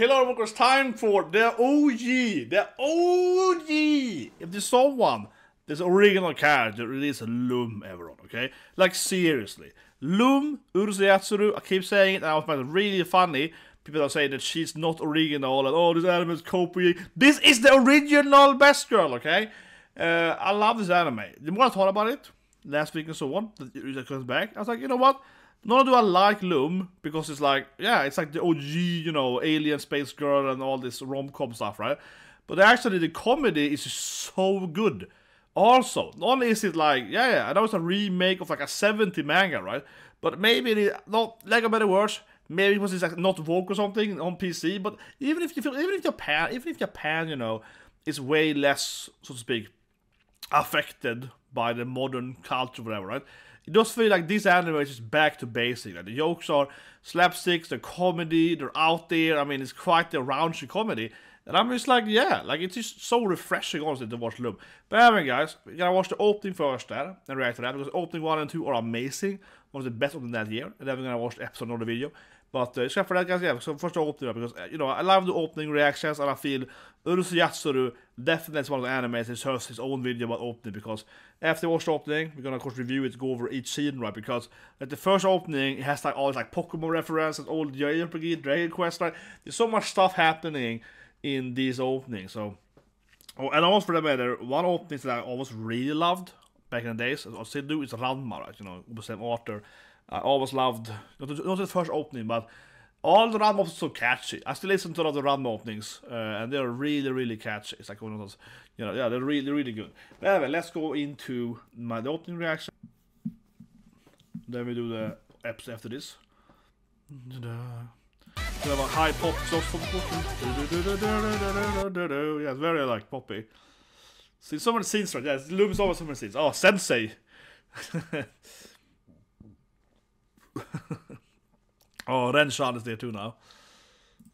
Hello, workers, time for the OG! The OG! If there's someone, this original character, it is Lum, everyone, okay? Like, seriously. Lum, Urusei Yatsura, I keep saying it, and I find it really funny. People are saying that she's not original, and oh, this anime is copying. This is the original best girl, okay? I love this anime. The more I thought about it, last week and so on, that comes back, I was like, you know what? Not only do I like Lum, because it's like, yeah, it's like the OG, you know, alien space girl and all this rom-com stuff, right? But actually the comedy is so good. Also, not only is it like, yeah, I know it's a remake of like a 70 manga, right? But maybe it, not like a better words, maybe it was like not woke or something on PC. But even if Japan, you know, is way less, so to speak, affected by the modern culture, whatever, right? It does feel like this anime is just back to basic. Like the jokes are slapsticks, they're comedy, they're out there. I mean, it's quite the raunchy comedy. And I'm just like, yeah, like it's just so refreshing, honestly, to watch Lum. But anyway, guys, we're gonna watch the opening first there and react to that, because opening 1 and 2 are amazing. One of the best openings that year. And then we're gonna watch the episode of the video. But except for that, guys, yeah, so first the opening, because, you know, I love the opening reactions, and I feel Urusei Yatsura definitely is one of the animes that deserves his own video about opening, because after we watch the opening, we're gonna, of course, review it, go over each scene, right? Because at the first opening, it has like all like Pokemon references, all the JRPG, Dragon Quest, right? There's so much stuff happening in these openings, so... Oh, and almost for that matter, one opening that I almost really loved back in the days, I still do, is Ranma, right? You know, the same author. I always loved, not the first opening, but all the Ranma openings are so catchy. I still listen to all the Ranma openings, and they're really, really catchy. It's like one of those, you know, yeah, they're really, really good. But anyway, let's go into the opening reaction. Then we do the episode after this. We have a high pop, yeah, it's very like poppy. See, so many scenes, right? Yeah, Lum is always so many scenes. Oh, Sensei! Oh, Renshan is there too now.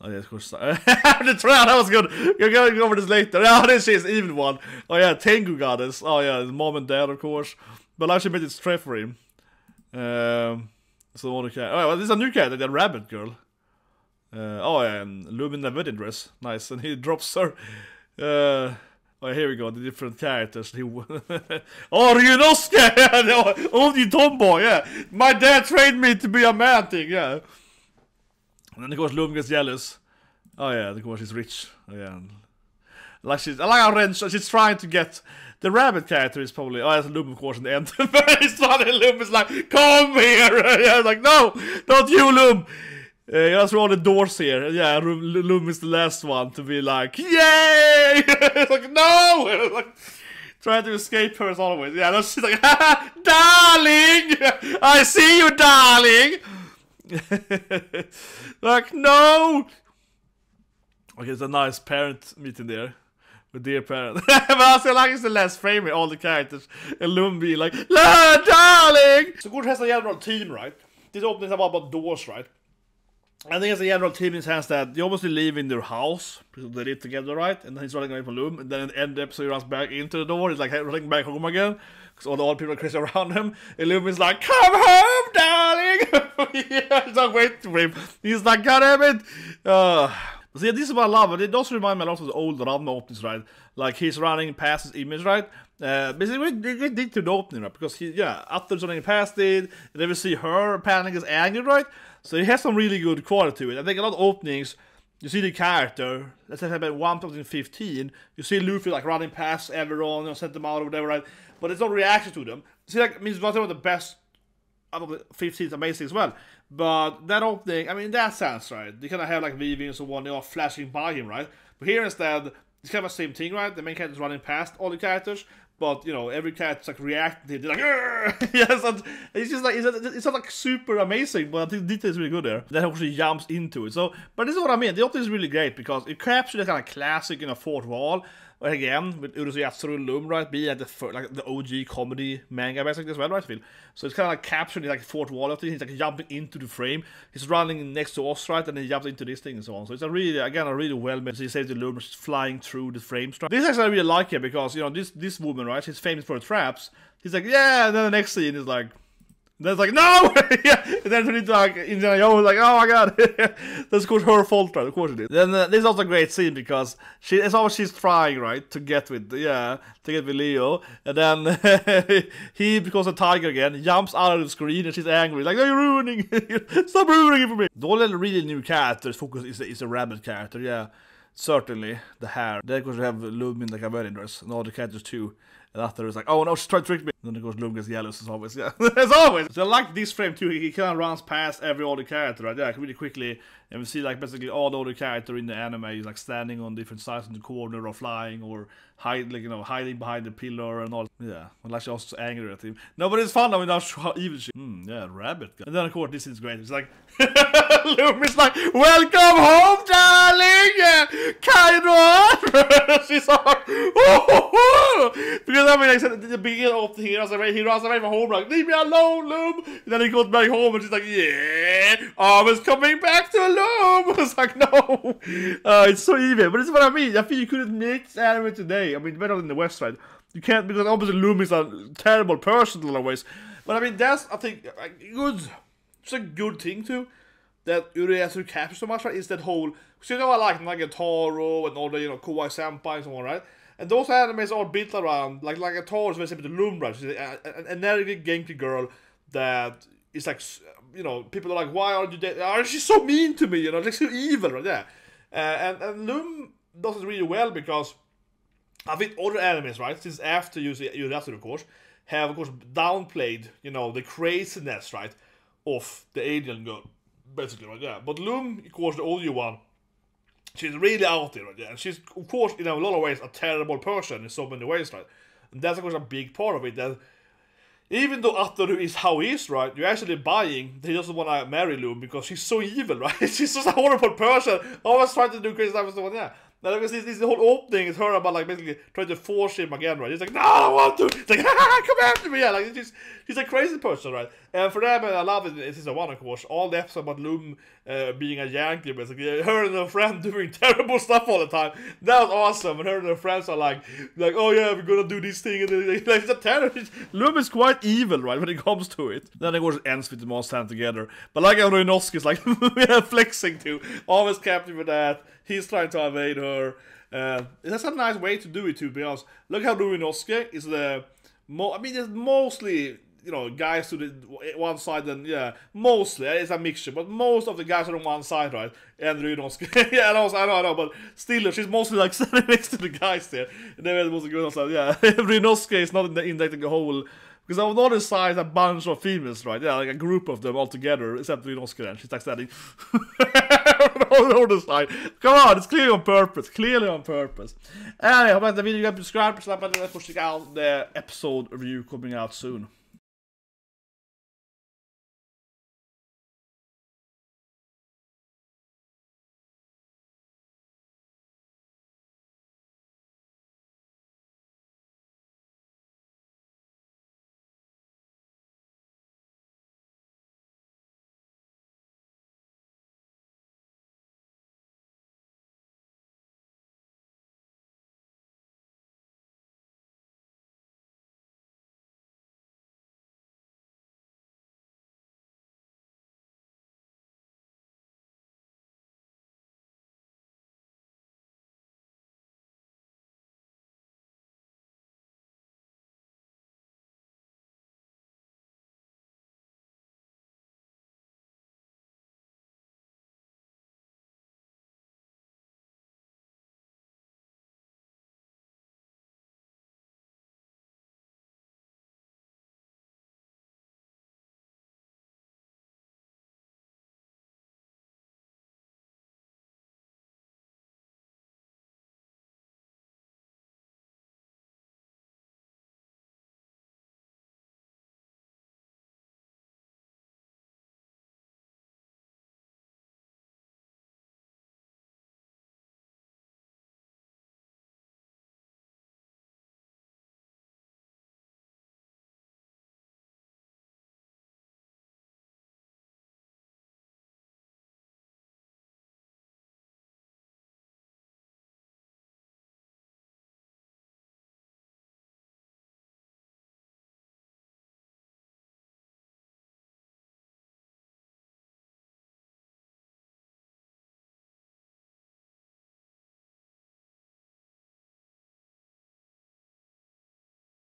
Oh yeah, of course. The trial, that was good. You're going to go over this later. Yeah, this is even one. Oh yeah, Tengu Goddess. Oh yeah, his mom and dad, of course. But I actually made it straight for him. So one character. Oh, well, this is a new character, the rabbit girl. Oh yeah, and Lum in the wedding dress. Nice, and he drops her. Oh, here we go, the different characters. Oh, Ryunosuke! Oh, the tomboy, yeah. My dad trained me to be a man thing, yeah. And then of course Lum gets jealous. Oh yeah, of course she's rich. Oh yeah. Like I like how Ren, she's trying to get the rabbit character is probably, oh that's Lum of course in the end. Very funny. Lum is like, come here! Yeah, like, no, not you, Lum! That's all the doors here. Yeah, Lum is the last one to be like, yay! It's like, no! Like, trying to escape her as always. Yeah, that's she's like, darling! I see you, darling! Like, no! Okay, it's a nice parent meeting there. With dear parent. But I feel like it's the last frame with all the characters. And Lum being like, darling! So Gord has a general team, right? This opening is about doors, right? I think it's a general team in the sense that they obviously live in their house, because they live together, right? And then he's running away from Lum, and then at the end of the episode he runs back into the door, he's like running back home again, because all the old people are crazy around him, and Lum is like, come home, darling! Yeah, he's not waiting for him. He's like, god damn it! So yeah, this is what I love, but it does remind me a lot of the old Ranma openings, right? Like he's running past his image, right? Basically, they did to the opening, right? Because he, yeah, after running past it, and then we see her panicking as angry, right? So it has some really good quality to it. I think a lot of openings, you see the character, let's say about 1:15, you see Luffy like running past everyone, you know, send them out or whatever, right? But there's no reaction to them. See, like, I mean, it's one of the best out of the 15 is amazing as well. But that opening, I mean, in that sense, right? They kind of have like weaving and so on, they are flashing by him, right? But here instead, it's kind of the same thing, right? The main character is running past all the characters, but you know, every character's like reacting. They're like, yes, and it's just like it's not like super amazing, but I think the detail is really good there. Then actually jumps into it. So, but this is what I mean. The opening is really great because it captures the kind of classic, you know, fourth wall. Again, with Urusei Yatsura and Lum, right, being like the OG comedy manga basically as well, right, I feel. So it's kind of like capturing like fourth wall of thing. He's like jumping into the frame. He's running next to us, right, and then he jumps into this thing and so on. So it's a really, again, a really well made. So he says the Lum is flying through the frames. Right? This actually I really like it because, you know, this woman, right, she's famous for her traps. He's like, yeah, and then the next scene is like, Then it's like, no! Yeah. And then turn into like Indiana Jones, like, oh my god. That's of course her fault, right? Of course it is. Then this is also a great scene because it's always she's trying, right, to get with Leo. And then he becomes a tiger again, jumps out of the screen, and she's angry, like, you're ruining it. Stop ruining it for me. The only really new character focus is a rabbit character, yeah. Certainly, the hair. Then of course we have Lum in like a wedding dress, and all the characters too. And after it's like, oh no, she's trying to trick me. And then of course Lum gets jealous as always, yeah. As always! So I like this frame too, he kind of runs past every other character, right? Yeah, really quickly. And we see like basically all the other characters in the anime is like standing on different sides in the corner or flying or hiding behind the pillar and all. Yeah, I'm actually also angry at him. No, but it's fun, I mean, how evil she yeah, rabbit. And then of course this is great. It's like, Lum is like, welcome home, darling! Kind she's like, oh! Because I mean, I said at the beginning of the he runs away from home, like, leave me alone, Lum! And then he goes back home and she's like, yeah, I was coming back to Lum! It's like, no! It's so evil, but it's what I mean. I feel you couldn't make this anime today. I mean, better than the West side. You can't, because obviously Lum is a terrible person in a lot of ways. But I mean, that's, I think, good. It's a good thing too. That Urusei Yatsura captures so much, right? Is that whole, because you know I like a Taro and all the, Kawaii Senpai and so on, right? And those animes are built around, like a Taro is very similar to Lum, right? She's an energetic, Genki girl that is like, people are like, why are you dating? She's so mean to me, like so evil, right? Yeah. And Lum does it really well because I think other animes, right, since after Urusei Yatsura, of course, have, of course, downplayed, the craziness, right, of the alien girl, basically, right, yeah. But Lum, of course, the older one, she's really out there, right, yeah. And she's, of course, in a lot of ways, a terrible person in so many ways, right. And that's, of course, a big part of it, that even though Ataru is how he is, right, you're actually buying that he doesn't want to marry Lum because she's so evil, right? She's just a horrible person, always trying to do crazy stuff and so on, yeah. Now, this whole opening is her about, like, basically trying to force him again, right? He's like, no, I don't want to! It's like, come after me! Yeah, like, she's a crazy person, right? And for them, I love it in season 1, of course, all the episodes about Lum being a Yankee, basically, her and her friend doing terrible stuff all the time. That was awesome, and her and her friends are like, oh yeah, we're gonna do this thing, and like, it's a terrorist. Lum is quite evil, right, when it comes to it. Then, of course, it ends with them all stand together. But like how Inosuke is like, flexing too, always captive with that. He's trying to evade her. That's a nice way to do it too, because look how Inosuke is the there's mostly, guys to the one side, and yeah, mostly, it's a mixture, but most of the guys are on one side, right? And Inosuke, yeah, I know, but still, she's mostly like standing next to the guys there. And then it was a good side, yeah. Inosuke is not in the whole, because on the other side, a bunch of females, right? Yeah, like a group of them all together, except Inosuke, and she's like standing on the other side. Come on, it's clearly on purpose. Clearly on purpose. Anyway, hope you like the video. You can subscribe, slap that, and check out the episode review coming out soon.